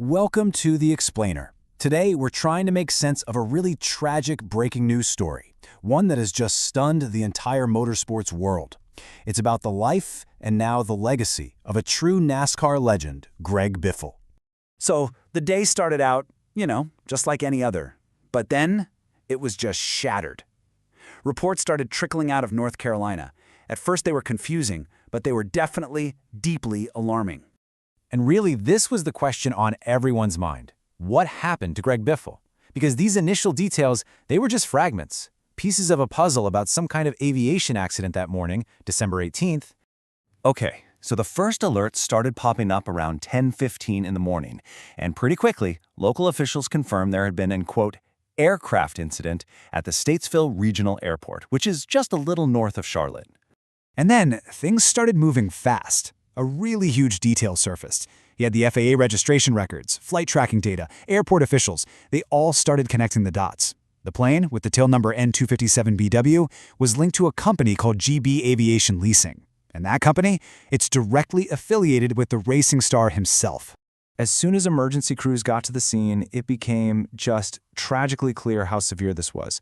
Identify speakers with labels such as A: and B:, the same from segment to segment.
A: Welcome to The Explainer. Today, we're trying to make sense of a really tragic breaking news story, one that has just stunned the entire motorsports world. It's about the life and now the legacy of a true NASCAR legend, Greg Biffle.
B: So the day started out, just like any other. But then it was just shattered. Reports started trickling out of North Carolina. At first they were confusing, but they were definitely deeply alarming.
A: And really, this was the question on everyone's mind. What happened to Greg Biffle? Because these initial details, they were just fragments, pieces of a puzzle about some kind of aviation accident that morning, December 18th.
C: Okay, so the first alerts started popping up around 10:15 in the morning, and pretty quickly, local officials confirmed there had been an, quote, aircraft incident at the Statesville Regional Airport, which is just a little north of Charlotte.
D: And then things started moving fast. A really huge detail surfaced. He had the FAA registration records, flight tracking data, airport officials. They all started connecting the dots. The plane, with the tail number N257BW, was linked to a company called GB Aviation Leasing. And that company, it's directly affiliated with the racing star himself.
C: As soon as emergency crews got to the scene, it became just tragically clear how severe this was.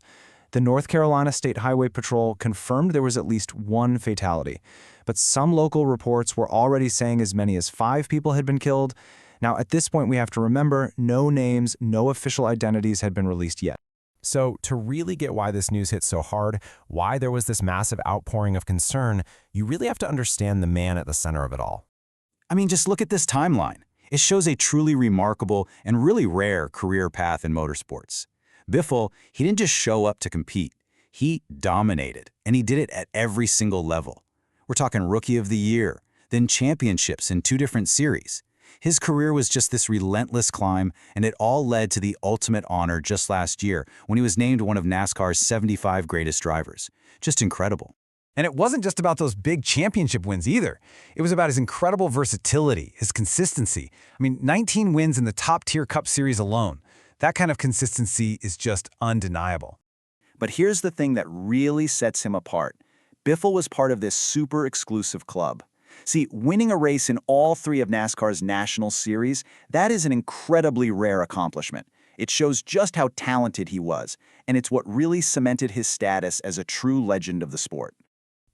C: The North Carolina State Highway Patrol confirmed there was at least one fatality, but some local reports were already saying as many as 5 people had been killed. Now, at this point, we have to remember no names, no official identities had been released yet.
E: So, to really get why this news hit so hard, why there was this massive outpouring of concern, you really have to understand the man at the center of it all.
B: I mean, just look at this timeline. It shows a truly remarkable and really rare career path in motorsports. Biffle, he didn't just show up to compete. He dominated, and he did it at every single level. We're talking Rookie of the Year, then championships in 2 different series. His career was just this relentless climb, and it all led to the ultimate honor just last year when he was named one of NASCAR's 75 greatest drivers. Just incredible.
D: And it wasn't just about those big championship wins either. It was about his incredible versatility, his consistency. 19 wins in the top-tier Cup Series alone. That kind of consistency is just undeniable.
B: But here's the thing that really sets him apart. Biffle was part of this super exclusive club. See, winning a race in all 3 of NASCAR's national series, that is an incredibly rare accomplishment. It shows just how talented he was, and it's what really cemented his status as a true legend of the sport.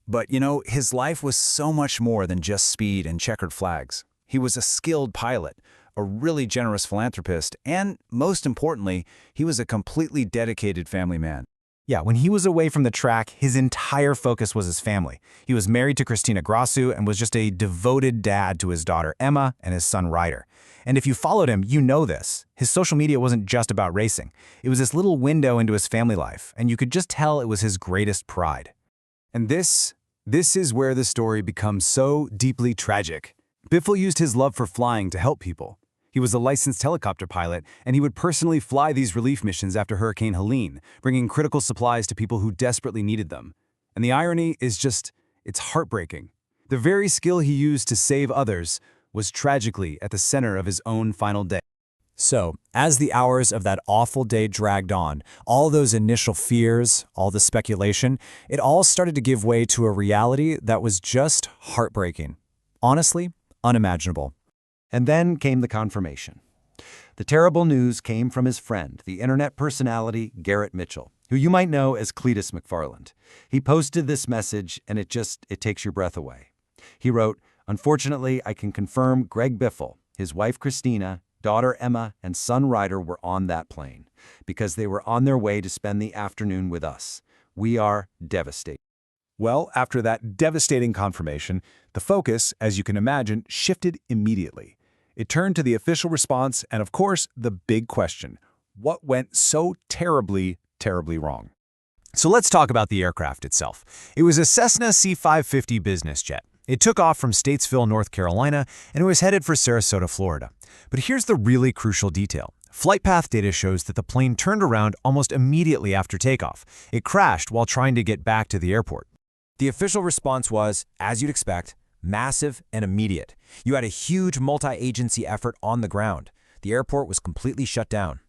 A: But, his life was so much more than just speed and checkered flags. He was a skilled pilot, a really generous philanthropist, and, most importantly, he was a completely dedicated family man.
D: Yeah, when he was away from the track, his entire focus was his family. He was married to Christina Grassu and was just a devoted dad to his daughter Emma and his son Ryder. And if you followed him, you know this. His social media wasn't just about racing. It was this little window into his family life, and you could just tell it was his greatest pride.
A: And this is where the story becomes so deeply tragic. Biffle used his love for flying to help people. He was a licensed helicopter pilot, and he would personally fly these relief missions after Hurricane Helene, bringing critical supplies to people who desperately needed them. And the irony is it's heartbreaking. The very skill he used to save others was tragically at the center of his own final day.
E: So, as the hours of that awful day dragged on, all those initial fears, all the speculation, it all started to give way to a reality that was just heartbreaking. Honestly, unimaginable.
C: And then came the confirmation. The terrible news came from his friend, the internet personality Garrett Mitchell, who you might know as Cletus McFarland. He posted this message, and it takes your breath away. He wrote, "Unfortunately, I can confirm Greg Biffle, his wife Christina, daughter Emma, and son Ryder were on that plane because they were on their way to spend the afternoon with us. We are devastated."
A: Well, after that devastating confirmation, the focus, as you can imagine, shifted immediately. It turned to the official response and, of course, the big question. What went so terribly, terribly wrong?
E: So let's talk about the aircraft itself. It was a Cessna C550 business jet. It took off from Statesville, North Carolina, and it was headed for Sarasota, Florida. But here's the really crucial detail. Flight path data shows that the plane turned around almost immediately after takeoff. It crashed while trying to get back to the airport. The official response was, as you'd expect, massive and immediate. You had a huge multi-agency effort on the ground. The airport was completely shut down.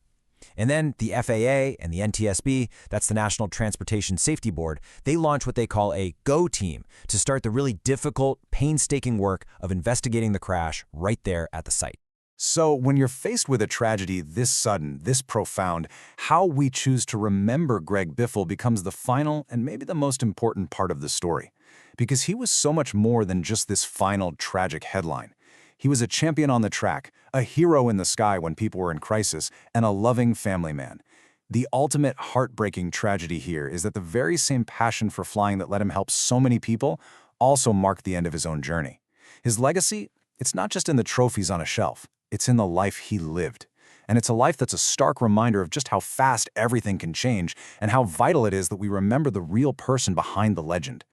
E: And then the FAA and the NTSB, that's the National Transportation Safety Board, they launched what they call a GO team to start the really difficult, painstaking work of investigating the crash right there at the site.
B: So when you're faced with a tragedy this sudden, this profound, how we choose to remember Greg Biffle becomes the final and maybe the most important part of the story. Because he was so much more than just this final tragic headline. He was a champion on the track, a hero in the sky when people were in crisis, and a loving family man. The ultimate heartbreaking tragedy here is that the very same passion for flying that let him help so many people also marked the end of his own journey. His legacy, it's not just in the trophies on a shelf. It's in the life he lived. And it's a life that's a stark reminder of just how fast everything can change and how vital it is that we remember the real person behind the legend.